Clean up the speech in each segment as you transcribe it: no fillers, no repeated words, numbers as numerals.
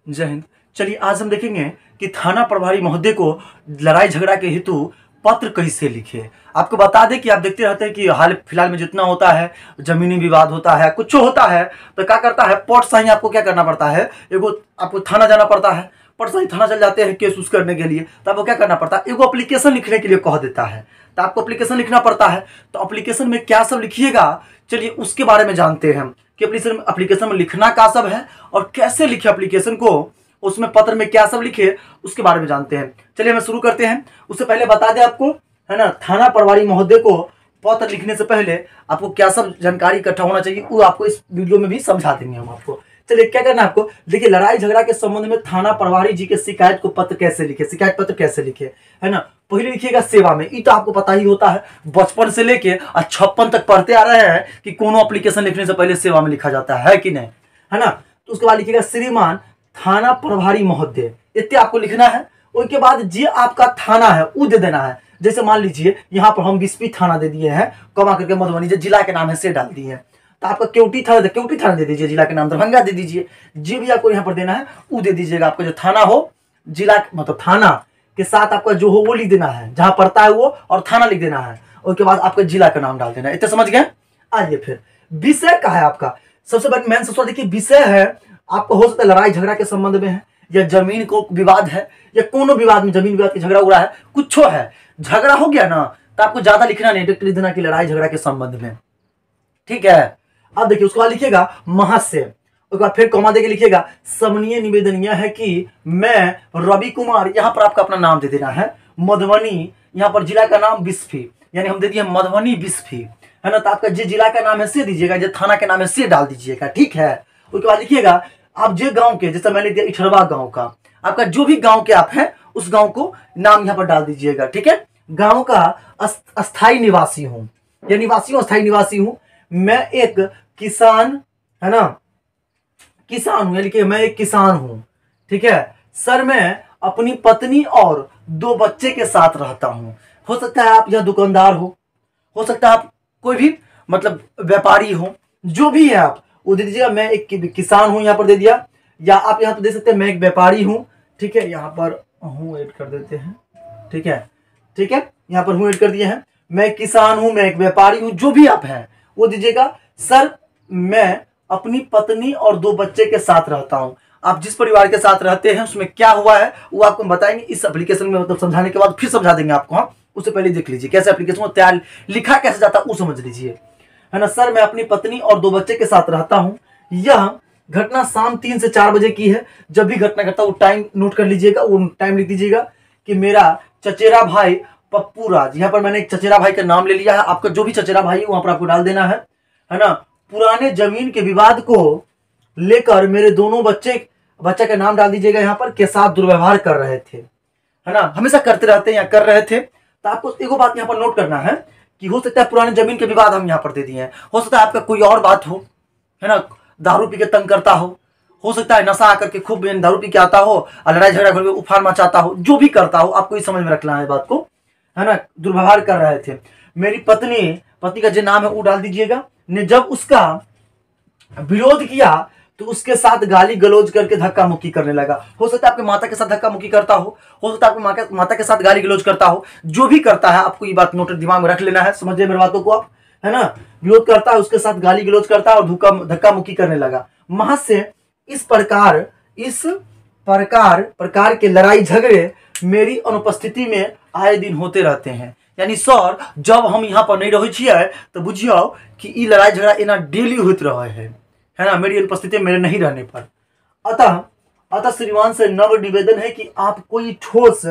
जय हिंद। चलिए आज हम देखेंगे कि थाना प्रभारी महोदय को लड़ाई झगड़ा के हेतु पत्र कैसे लिखे। आपको बता दें कि आप देखते रहते हैं कि हाल फिलहाल में जितना होता है, जमीनी विवाद होता है, कुछ होता है तो क्या करता है, पट साही आपको क्या करना पड़ता है, एगो आपको थाना जाना पड़ता है। पट साही थाना चल जाते हैं केस उस करने के लिए, तो आपको क्या करना पड़ता है, एगो एप्लीकेशन लिखने के लिए कह देता है, तो आपको एप्लीकेशन लिखना पड़ता है। तो एप्लीकेशन में क्या सब लिखिएगा, चलिए उसके बारे में जानते हैं कि एप्लीकेशन में लिखना क्या सब है और कैसे लिखे एप्लीकेशन को, उसमें पत्र में क्या सब लिखे उसके बारे में जानते हैं। चलिए हम शुरू करते हैं। उससे पहले बता दें आपको, है ना, थाना प्रभारी महोदय को पत्र लिखने से पहले आपको क्या सब जानकारी इकट्ठा होना चाहिए वो आपको इस वीडियो में भी समझा देंगे हम आपको। चलिए क्या करना है आपको, देखिए लड़ाई झगड़ा के संबंध में थाना प्रभारी जी के शिकायत को पत्र कैसे लिखे, शिकायत पत्र कैसे लिखे, है ना। पहले लिखिएगा सेवा में, ये तो आपको पता ही होता है, बचपन से लेके 56 तक पढ़ते आ रहे हैं कि कोनो एप्लीकेशन लिखने से पहले सेवा में लिखा जाता है कि नहीं, है ना। तो उसके बाद लिखिएगा श्रीमान थाना प्रभारी महोदय, इतने आपको लिखना है। उसके बाद जो आपका थाना है वो दे देना है। जैसे मान लीजिए यहाँ पर हम बिस्पी थाना दे दिए हैं, कमा करके मधुबनी जो जिला के नाम है से डाल दिए हैं, तो आपका केवटी थाना दे दीजिए, जिला के नाम दरभंगा दे दीजिए, जो भी आपको यहाँ पर देना है वो दे दीजिएगा। आपका जो थाना हो, जिला मतलब थाना के साथ आपका जो हो वो लिख देना है, जहां पड़ता है वो, और थाना लिख देना है। उसके बाद आपका जिला का नाम डाल देना है। इतना समझ गए। आइए फिर विषय क्या है आपका, सबसे बड़ी मेन सबसे देखिए विषय है आपको, हो सकता है लड़ाई झगड़ा के संबंध में है, या जमीन को विवाद है, या कोनो विवाद में जमीन विवाद के झगड़ा उड़ा है, कुछ है, झगड़ा हो गया ना, तो आपको ज्यादा लिखना नहीं, डायरेक्ट लिख देना कि लड़ाई झगड़ा के संबंध में, ठीक है। अब देखिए उसके बाद लिखिएगा महाशय, उसके बाद फिर कॉमा देके लिखिएगा समनीय निवेदन यह है कि मैं रवि कुमार, यहां पर आपका अपना नाम दे देना है, मधुबनी, यहां पर जिला का नाम बिस्फी, यानी हम दे दिए मधुबनी बिस्फी, है ना। तो आपका जो जिला का नाम है से दीजिएगा, जो थाना का नाम है से डाल दीजिएगा, ठीक है। उसके बाद लिखिएगा आप जो गांव के, जैसे मैंने दिया इठरवा गांव का, आपका जो भी गांव के आप हैं उस गांव को नाम यहां पर डाल दीजिएगा, ठीक है। गांव का अस्थाई निवासी हूं, या निवासी हूं, अस्थाई निवासी हूं, मैं एक किसान, है ना, किसान हूं, यानी कि मैं एक किसान हूं, ठीक है। सर मैं अपनी पत्नी और 2 बच्चे के साथ रहता हूं। हो सकता है आप यह दुकानदार हो सकता है आप कोई भी मतलब व्यापारी हो, जो भी है आप वो दे दीजिएगा। मैं एक किसान हूं, यहाँ पर दे दिया, या आप यहाँ पर दे सकते हैं मैं एक व्यापारी हूं, ठीक है। यहाँ पर हूं ऐड कर देते हैं, ठीक है, ठीक है, यहाँ पर हूं ऐड कर दिए हैं। मैं एक किसान हूं, मैं एक व्यापारी हूं, जो भी आप हैं वो दीजिएगा। सर मैं अपनी पत्नी और 2 बच्चे के साथ रहता हूं। आप जिस परिवार के साथ रहते हैं उसमें क्या हुआ है वो आपको बताएंगे इस एप्लीकेशन में, मतलब समझाने के बाद फिर समझा देंगे आपको हम। उससे पहले देख लीजिए कैसे एप्लीकेशन को तैयार लिखा कैसे जाता है वो समझ लीजिए, है ना। सर मैं अपनी पत्नी और 2 बच्चे के साथ रहता हूं। यह घटना शाम 3 से 4 बजे की है। जब भी घटना घटता वो टाइम नोट कर लीजिएगा, वो टाइम लिख दीजिएगा कि मेरा चचेरा भाई पप्पू राज, यहाँ पर मैंने एक चचेरा भाई का नाम ले लिया है, आपका जो भी चचेरा भाई है वहां पर आपको डाल देना है ना। पुराने जमीन के विवाद को लेकर मेरे दोनों बच्चे का नाम डाल दीजिएगा, यहाँ पर के साथ दुर्व्यवहार कर रहे थे, है ना, हमेशा करते रहते हैं या कर रहे थे। तो आपको एगो बात यहाँ पर नोट करना है कि हो सकता है पुराने जमीन के विवाद हम यहाँ पर दे दिए हैं, हो सकता है आपका कोई और बात हो, है ना, दारू पी के तंग करता हो सकता है नशा आकर के खूब दारू पी के आता हो और लड़ाई झगड़ा घर में उफान मचाता हो, जो भी करता हो आपको ये समझ में रखना है बात को, है ना। दुर्व्यवहार कर रहे थे। मेरी पत्नी का जो नाम है वो डाल दीजिएगा, ने जब उसका विरोध किया तो उसके साथ गाली गलौज करके धक्का मुक्की करने लगा। हो सकता है आपके माता के साथ धक्का मुक्की करता हो सकता है आपके माता के साथ गाली गलौज करता हो, जो भी करता है आपको ये बात नोट दिमाग में रख लेना है, समझिए मेरी बातों को आप, है ना। विरोध करता है, उसके साथ गाली गलौज करता है और धक्का मुक्की करने लगा। महाशय इस प्रकार के लड़ाई झगड़े मेरी अनुपस्थिति में आए दिन होते रहते हैं। यानी सर जब हम यहाँ पर नहीं रहे छिए तो बुझियो कि ई लड़ाई झगड़ा एना डेली होते रहे है ना, मेरी अनुपस्थिति मेरे नहीं रहने पर। अतः श्रीमान से नव निवेदन है कि आप कोई ठोस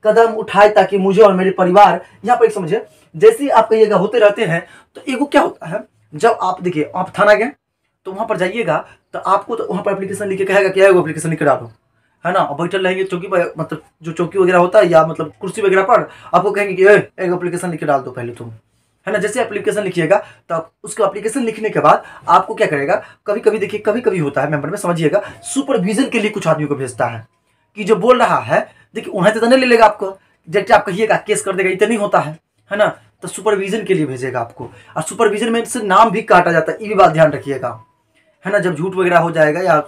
कदम उठाए ताकि मुझे और मेरे परिवार, यहाँ पर एक समझे, जैसे आप कहिएगा होते रहते हैं तो एगो क्या होता है, जब आप देखिए आप थाना गए तो वहां पर जाइएगा तो आपको तो वहां पर एप्लीकेशन लिख के कहेगा क्या है वो एप्लीकेशन लिख के डालो, है ना। और बैठल रहेंगे चौकी पर, मतलब जो चौकी वगैरह होता है या मतलब कुर्सी वगैरह पर, आपको कहेंगे कि एक एप्लीकेशन लिख के डाल दो पहले तुम, है ना। जैसे एप्लीकेशन लिखिएगा तो उसको एप्लीकेशन लिखने के बाद आपको क्या करेगा, कभी कभी देखिए कभी कभी होता है मेंबर में, समझिएगा सुपरविजन के लिए कुछ आदमी को भेजता है कि जो बोल रहा है, देखिए उन्हें तो नहीं ले लेगा आपको, जैसे आप कहिएगा केस कर देगा, इतना नहीं होता है ना। तो सुपरविजन के लिए भेजेगा आपको, और सुपरविजन में से नाम भी काटा जाता है, ये भी बात ध्यान रखिएगा, है ना। जब झूठ वगैरह हो जाएगा या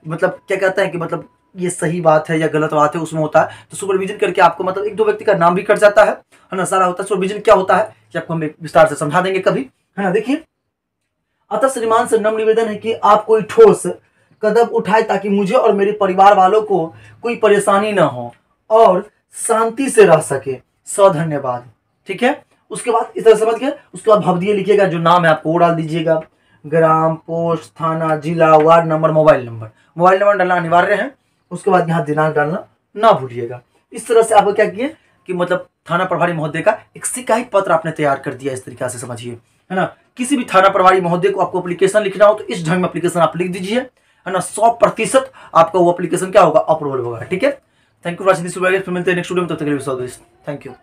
मतलब क्या कहते हैं कि मतलब ये सही बात है या गलत बात है उसमें होता है। तो सुपरविजन करके आपको मतलब एक दो व्यक्ति का नाम भी कट जाता है ना, सारा होता है। सुपरविजन क्या होता है कि आपको हम विस्तार से समझा देंगे कभी, है ना। देखिए, अतः श्रीमान से नम्र निवेदन है कि आप कोई ठोस कदम उठाए ताकि मुझे और मेरे परिवार वालों को कोई परेशानी ना हो और शांति से रह सके। धन्यवाद। ठीक है, उसके बाद इस तरह समझ गए। उसके बाद भवदीय लिखिएगा, जो नाम है आपको वो डाल दीजिएगा, ग्राम, पोस्ट, थाना, जिला, ward number, mobile number. Mobile number डालना अनिवार्य है। उसके बाद यहाँ दिनांक डालना ना भूलिएगा। इस तरह से आपको क्या किए कि मतलब थाना प्रभारी महोदय का एक शिकायत पत्र आपने तैयार कर दिया। इस तरीके से समझिए, है ना। किसी भी थाना प्रभारी महोदय को आपको एप्लीकेशन लिखना हो तो इस ढंग में एप्लीकेशन आप लिख दीजिए, है ना। 100% आपका वो एप्लीकेशन क्या होगा, अप्रूवल होगा। ठीक है, thank you for watching this video. फिर मिलते हैं नेक्स्ट वीडियो में, तब तक के लिए थैंक यू।